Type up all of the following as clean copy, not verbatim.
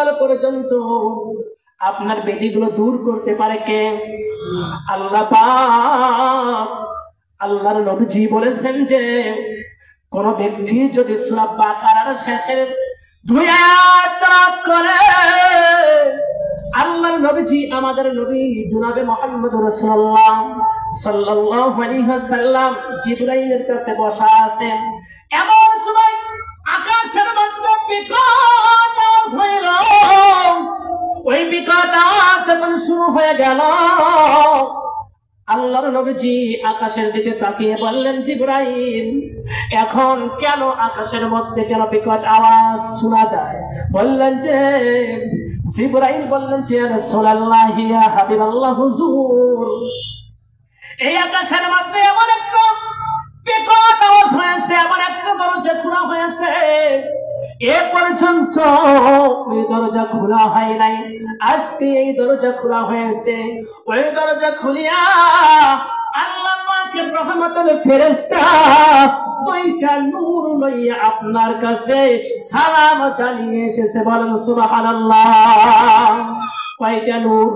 কাল পর্যন্ত আপনার ব্যাধিগুলো দূর করতে পারে কে? আল্লাহ পাক। আল্লাহর নবীজি বলেছেন যে কোন ব্যক্তি যদি সূরা বাকারার শেষের 2 আয়াত তেলাওয়াত করে, আল্লাহর নবীজি আমাদের নবী জনাবে মুহাম্মদুর রাসূলুল্লাহ সাল্লাল্লাহু আলাইহি ওয়াসাল্লাম জিবরাইলের কাছে বসা আছেন, এমন সময় আকাশের মধ্যে বিকট আওয়াজ হইল। ওই বিকট আওয়াজ যখন শুরু হয়ে গেল, আল্লাহর নবীজি আকাশের দিকে তাকিয়ে বললেন, জিবরাইল, এখন কেন আকাশের মধ্যে কেন বিকট আওয়াজ শোনা যায়? বললেন যে জিবরাইল বললেন যে রাসূলুল্লাহ ইয়া হাবিবাল্লাহ হুজুর, এই আকাশের মধ্যে এমন একটা বিকট আওয়াজ হয়েছে, এমন একটা দরজা খোলা হয়েছে, এ পর্যন্ত ওই দরজা খোলা হয় নাই, আজকে এই দরজা খোলা হয়েছে। ওই দরজা খুলিয়া আল্লাহ পাকের রহমতের ফেরেশতা 2টা নূর লইয়া আপনার কাছে সালাম জানিয়ে এসেছে। বলেন সুবহানাল্লাহ। কয়টা নূর?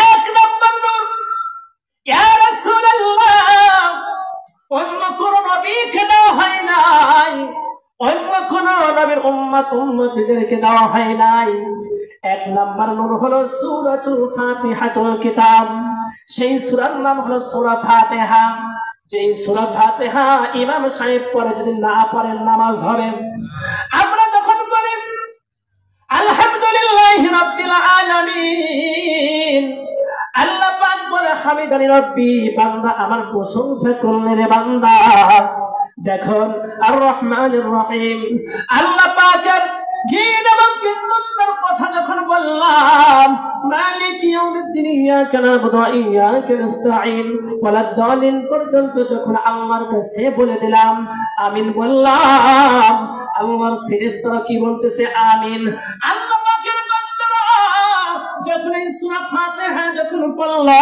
এক নম্বর নূর, ইয়া রাসূলুল্লাহ, অন্য কোন নবীকে দেওয়া হয় নাই, অন্য কোন নবীর উম্মতদেরকে দেওয়া হয় নাই। এক নাম্বার নূর হলো সূরাতুল ফাতিহাতুল কিতাব। সেই সূরার নাম হলো সূরা ফাতিহা। যেই সূরা ফাতিহা ইমাম সাহেব পড়ে, যদি না পড়েন নামাজ হবে। আমরা যখন পড়ি আলহামদুলিল্লাহি রাব্বিল আলামিন, আল্লাহ পাক বলে হামিদানি রব্বি, বান্দা আমার প্রশংসা করলে রে বান্দা। যখন আর রহমানির রহিম, আল্লাহ পাকের জ্ঞান এবং কীর্তনের কথা যখন বললাম, মালিক ইয়াউমিদ্দিন ইয়াকা না'বুদু ওয়া ইয়াকা নাস্তাঈন ওয়ালাদ দালিন পর্যন্ত যখন আল্লাহর কাছে বলে দিলাম, আমিন বললাম, আল্লাহর ফেরেশতারা কি বলতেছে? আমিন। আল্লাহ পাকের বান্দারা যখন এই সূরা ফাতিহা যখন পড়লো,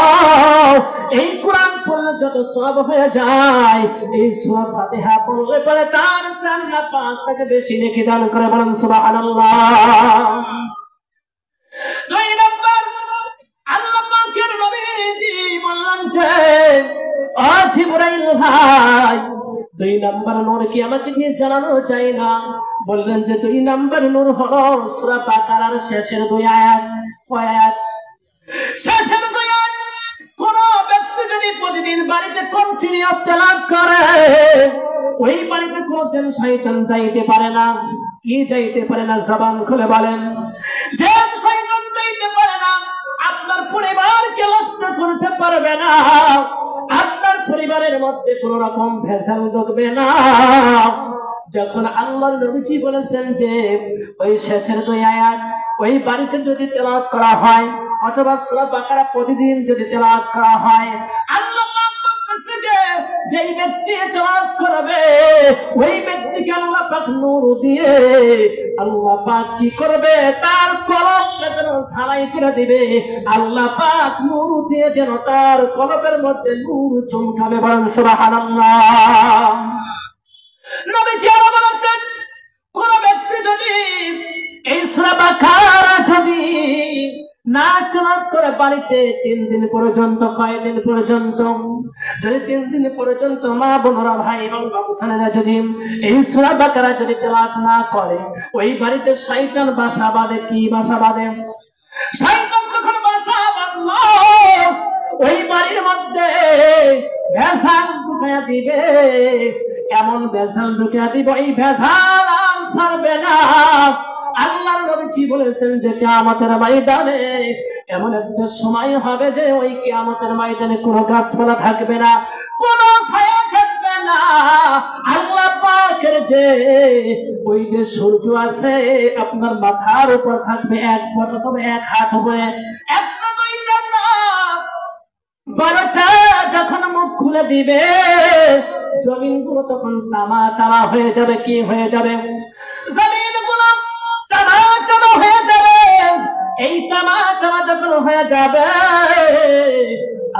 এই কোরআন পড়লে যত সওয়াব হয়ে যায়, এই সূরা ফাতিহা পড়লে পরে তার আল্লাহ পাক তাকে বেশি নেকি দান করে। বলেন সুবহানাল্লাহ। 2 নম্বর, আল্লাহ পাকের নবীজি বললেন যে ও জিবরাইল ভাই, 2 নম্বর নূর কি আমাকে দিয়ে জানানো যায় না? বললেন যে 2 নম্বর নূর হলো সূরা বাকারার শেষের 2 আয়াত। কয় আয়াত? শেষের 2 আয়াত। কোন ব্যক্তি যদি প্রতিদিন বাড়িতে কন্টিনিউ তেলাওয়াত করে, ওই বাড়িতে কোনদিন শয়তান যাইতে পারে না। কি যাইতে পারে না? জবান খুলে বলেন। যে শয়তান যাইতে পারে না, আপনার পরিবারকে নষ্ট করতে পারবে না, আপনার পরিবারের মধ্যে কোন রকম ভেজাল ঢুকবে না। যখন আল্লাহর নবীজি বলেছেন যে ওই শেষের 2 আয়াত ওই বাড়িতে যদি তেলাওয়াত করা হয়, অথবা সূরা বাকারা প্রতিদিন যদি তেলাওয়াত করা হয়, আল্লাহ পাক বলতেছে যে যেই ব্যক্তি তেলাওয়াত করবে, ওই ব্যক্তিকে আল্লাহ পাক নূর দিয়ে আল্লাহ পাক কি করবে? তার কলবটা যেন ছালাই করে দিবে। আল্লাহ পাক নূর দিয়ে যেন তার কলবের মধ্যে নূর চমকাবে। বলেন সুবহানাল্লাহ। নবীজি আরো বলেছেন, কোন ব্যক্তি যদি এই সূরা বাকারা যদি না তেলাওয়াত করে বাড়িতে 3 দিন পর্যন্ত, কয় দিন পর্যন্ত? যদি 3 দিন পর্যন্ত মা বোনেরা, ভাই এবং বাবুসানেরা যদি এই সূরা বাকারা যদি তেলাওয়াত না করে, ওই বাড়িতে শয়তান বাসা বাঁধে। কি বাসা বাঁধে? শয়তান যখন বাসা বাঁধলো, ওই বাড়ির মধ্যে ভেজাল ঢুকাইয়া দিবে, এমন ভেজাল ঢুকাইয়া দিবে, এই ভেজাল আর ছাড়বে না। আল্লাহর নবীজি বলেছেন যে কিয়ামতের ময়দানে এমন একটা সময় হবে যে ওই কিয়ামতের ময়দানে কোনো গাছপালা থাকবে না, কোনো ছায়া থাকবে না। আল্লাহ পাকের যে ওই যে সূর্য আছে আপনার মাথার উপর থাকবে, এক অথবা 1 হাত হবে, একটা 2টা না, 12টা যখন মুখ খুলে দিবে, জমিনগুলো তখন তামা তামা হয়ে যাবে। কি হয়ে যাবে? জমিনগুলো তামা তামা হয়ে যাবে। এই তামা তামা যখন হয়ে যাবে,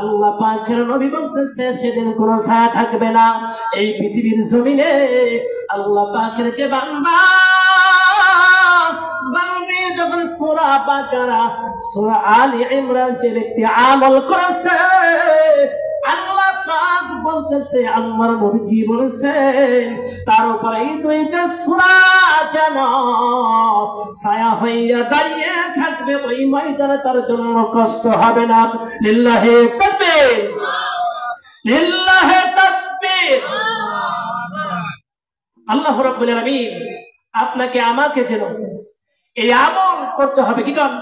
আল্লাহ পাকের নবী বলতেছে সেদিন কোনো ছায়া থাকবে না এই পৃথিবীর জমিনে। আল্লাহ পাকের যে বান্দা সূরা বাকারা, সূরা আলে ইমরান যে ব্যক্তি আমল করেছে, আল্লাহ পাক বলতেছে, আল্লাহর নবী বলেছেন, তার উপরে এই দুইটা সূরা যেন ছায়া হইয়া দাঁড়িয়ে থাকবে, ওই ময়দানে তার জন্য কষ্ট হবে না। লিল্লাহি তাকবীর, লিল্লাহি তাকবীর। আল্লাহ রাব্বুল আলামিন আপনাকে আমাকে যেন এই আমল করতে হবে, কি কারণ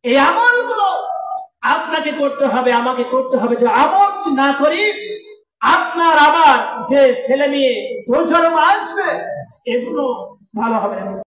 এই আমলগুলো আপনাকে করতে হবে, আমাকে করতে হবে। যে আমল না করি, আপনার আমার যে ছেলে মেয়ে প্রজন্ম আসবে, এগুলো ভালো হবে না।